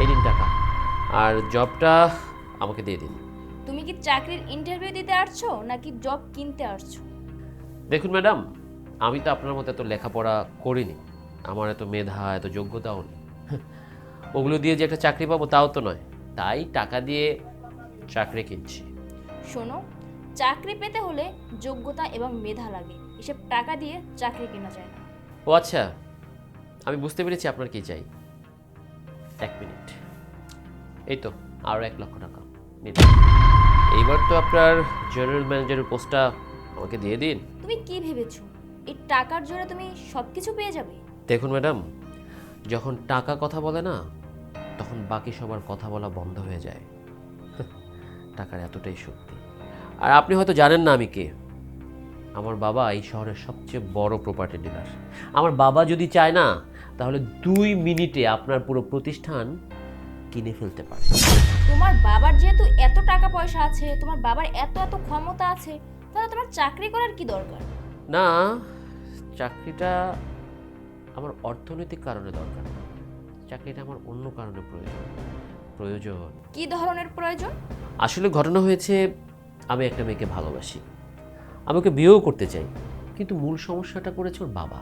এই নিন টাকা, আর জবটা আমাকে দিয়ে দিন। তুমি কি চাকরির ইন্টারভিউ দিতে আসছো নাকি জব কিনতে আসছো? দেখুন ম্যাডাম, আমি তো আপনার মতো এত লেখাপড়া করিনি, আমার এত মেধা এত যোগ্যতাও নেই। ওগুলো দিয়ে যে একটা চাকরি পাবো তাও তো নয়, তাই টাকা দিয়ে চাকরি কিনছি। শোনো, চাকরি পেতে হলে যোগ্যতা এবং মেধা লাগে, এসব টাকা দিয়ে চাকরি কেনা যায় না। ও আচ্ছা, আমি বুঝতে পেরেছি আপনার কি চাই। এক মিনিট, এই তো আরও 1 লক্ষ টাকা নিন। এইবার তো আপনার জেনারেল ম্যানেজারের পোস্টটা আমাকে দিয়ে দিন। তুমি কি ভেবেছো এই টাকার জন্য তুমি সবকিছু পেয়ে যাবে? দেখুন ম্যাডাম, যখন টাকা কথা বলে না, তখন বাকি সবার কথা বলা বন্ধ হয়ে যায়। টাকার এতটাই শক্তি। আর আপনি হয়তো জানেন না আমি কে। আমার বাবা এই শহরের সবচেয়ে বড় প্রপার্টি ডিলার। আমার বাবা যদি চায় না, তাহলে 2 মিনিটে আপনার পুরো প্রতিষ্ঠান কিনে ফেলতে পারে। তোমার বাবার যেহেতু এত টাকা পয়সা আছে, তোমার বাবার এত এত ক্ষমতা আছে, তাহলে তোমার চাকরি করার কি দরকার? না, চাকরিটা আমার অর্থনৈতিক কারণে দরকার না, চাকরিটা আমার অন্য কারণে প্রয়োজন। কি ধরনের প্রয়োজন? আসলে ঘটনা হয়েছে, আমি একটা মেয়েকে ভালোবাসি, আমি ওকে বিয়েও করতে চাই, কিন্তু মূল সমস্যাটা করেছে ওর বাবা।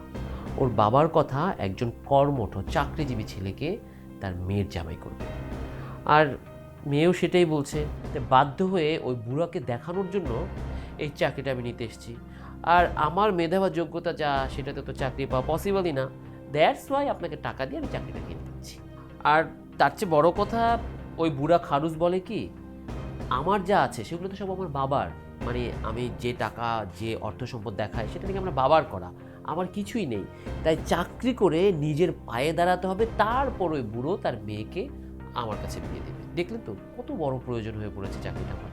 ওর বাবার কথা একজন কর্মঠ চাকরিজীবী ছেলেকে তার মেয়ের জামাই করবে, আর মেয়েও সেটাই বলছে। তাই বাধ্য হয়ে ওই বুড়াকে দেখানোর জন্য এই চাকরিটা আমি নিতে এসেছি। আর আমার মেধা বা যোগ্যতা যা, সেটাতে তো চাকরি পাওয়া পসিবলই না। দ্যাটস ওয়াই আপনাকে টাকা দিয়ে আমি চাকরিটা কিনে দিচ্ছি। আর তার চেয়ে বড় কথা, ওই বুড়া খারুস বলে কি, আমার যা আছে সেগুলো তো সব আমার বাবার, মানে আমি যে টাকা যে অর্থ সম্পদ দেখায় সেটা থেকে আমার বাবার করা, আমার কিছুই নেই। তাই চাকরি করে নিজের পায়ে দাঁড়াতে হবে, তারপর ওই বুড়ো তার মেয়েকে আমার কাছে বিয়ে দেবে। দেখলেন তো কত বড় প্রয়োজন হয়ে পড়েছে চাকরিটা আমার।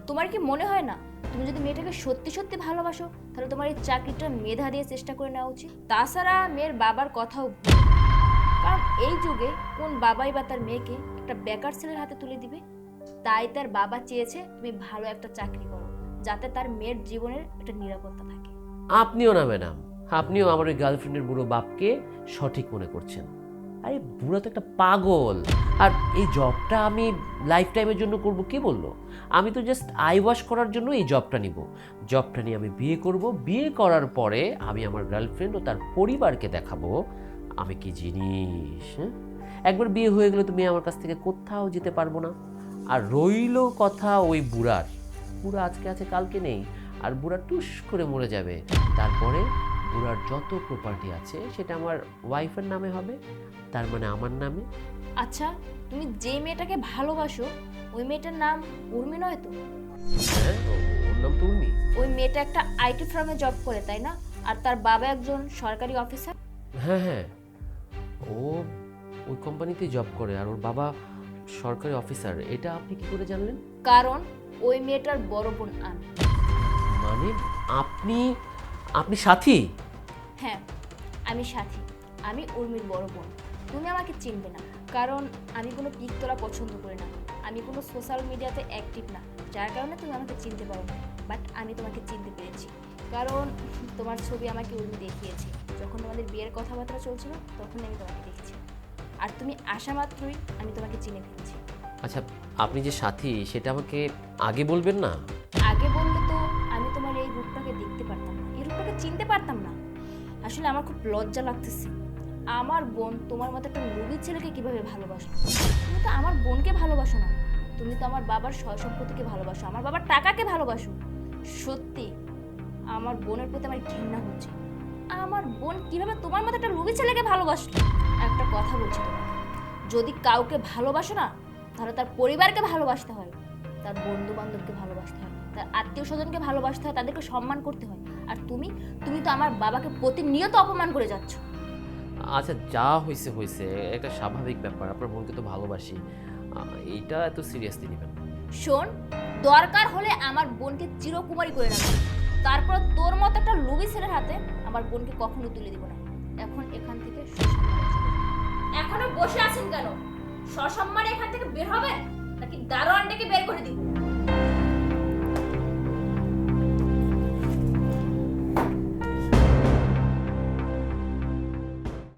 তোমার কি মনে হয় না তুমি যদি মেয়েটাকে সত্যি সত্যি ভালোবাসো, তাহলে তোমার এই চাকরিটা মেধা দিয়ে চেষ্টা করে নেওয়া উচিত? তাছাড়া মেয়ের বাবার কথাও ভুল। কারণ এই যুগে কোন বাবাই বা তার মেয়েকে একটা বেকার ছেলের হাতে তুলে দিবে? তাই তার বাবা চেয়েছে তুমি ভালো একটা চাকরি করো, যাতে তার মেয়ের জীবনের একটা নিরাপত্তা থাকে। আপনিও না ম্যাডাম, আপনিও আমার ওই গার্লফ্রেন্ডের বুড়ো বাপকে সঠিক মনে করছেন। আরে বুড়া তো একটা পাগল। আর এই জবটা আমি লাইফ টাইমের জন্য করব, কে বললো? আমি তো জাস্ট আই ওয়াশ করার জন্য এই জবটা নিব। জবটা নিয়ে আমি বিয়ে করব, বিয়ে করার পরে আমি আমার গার্লফ্রেন্ড ও তার পরিবারকে দেখাবো আমি কি জিনিস। হ্যাঁ, একবার বিয়ে হয়ে গেলে তুমি আমার কাছ থেকে কোথাও যেতে পারবো না। আর রইল কথা ওই বুড়ার, বুড়া আজকে আছে কালকে নেই, আর বুড়া টুস করে মরে যাবে। তারপরে বুড়ার যত প্রপার্টি আছে সেটা আমার ওয়াইফের নামে হবে, তার মানে আমার নামে। আচ্ছা, তুমি যে মেয়েটাকে ভালোবাসো ওই মেয়েটার নাম উর্মি নয় তো? হ্যাঁ, ওর নাম তো উর্মি। ওই মেয়েটা একটা আইটি ফার্মে জব করে, তাই না? আর তার বাবা একজন সরকারি অফিসার। হ্যাঁ হ্যাঁ, ও ওই কোম্পানিতেই জব করে, আর ওর বাবা সরকারি অফিসার। এটা আপনি কি করে জানলেন? কারণ ওই মেয়েটার বড় বোন আমি। মানে আপনি আপনি সাথী? হ্যাঁ, আমি সাথী, আমি উর্মির বড় বোন। তুমি আমাকে চিনবে না, কারণ আমি কোনো পিক তোলা পছন্দ করি না, আমি কোনো সোশ্যাল মিডিয়াতে অ্যাক্টিভ না, যার কারণে তুমি আমাকে চিনতে পারো না। বাট আমি তোমাকে চিনতে পেরেছি, কারণ তোমার ছবি আমাকে উর্মি দেখিয়েছে। যখন আমাদের বিয়ের কথাবার্তা চলছিল তখনই আমি তোমাকে দেখেছি, আর তুমি আসা মাত্রই আমি তোমাকে চিনে ফেলেছি। আচ্ছা, আপনি যে সাথী সেটা আমাকে আগে বলবেন না? আগে বললে তো আমি তোমার এই রূপটাকে দেখতে পারতাম না, এই রূপটাকে চিনতে পারতাম না। আসলে আমার খুব লজ্জা লাগতেছে। আমার বোন তোমার মতো একটা লোভীর ছেলেকে কিভাবে ভালোবাসো? তুমি তো আমার বোনকে ভালোবাসো না, তুমি তো আমার বাবার সয় সম্পত্তিকে ভালোবাসো, আমার বাবার টাকাকে ভালোবাসো। সত্যি আমার বোনের প্রতি আমার ঘৃণা হচ্ছে। আমার বোন কিভাবে তোমার মতো একটা লোভী ছেলেকে ভালোবাসো? একটা কথা বলছি তোমাকে, যদি কাউকে ভালোবাসো না, তাহলে তার পরিবারকে ভালোবাসতে হয়, তার বন্ধু বান্ধবকে ভালোবাসতে হয়, তার আত্মীয় স্বজনকে ভালোবাসতে হয়, তাদেরকে সম্মান করতে হয়। আর তুমি তুমি তো আমার বাবাকে প্রতিনিয়ত অপমান করে যাচ্ছ। আচ্ছা, যা হয়েছে হয়েছে, একটা স্বাভাবিক ব্যাপার, আপনার বোনকে তো ভালোবাসি, এইটা এত সিরিয়াসলি নেবেন না। শোন, দরকার হলে আমার বোনকে চিরকুমারী করে রাখবো, তারপর তোর মতো একটা লুবি ছেলের হাতে আমার বোনকে কখনো তুলে দিব না। এখন এখান থেকে সসম্মানে চলে যাও। এখনো বসে আছেন কেন? সসম্মানে এখান থেকে বের হবেন নাকি দারোয়ান ডেকে বের করে দিব?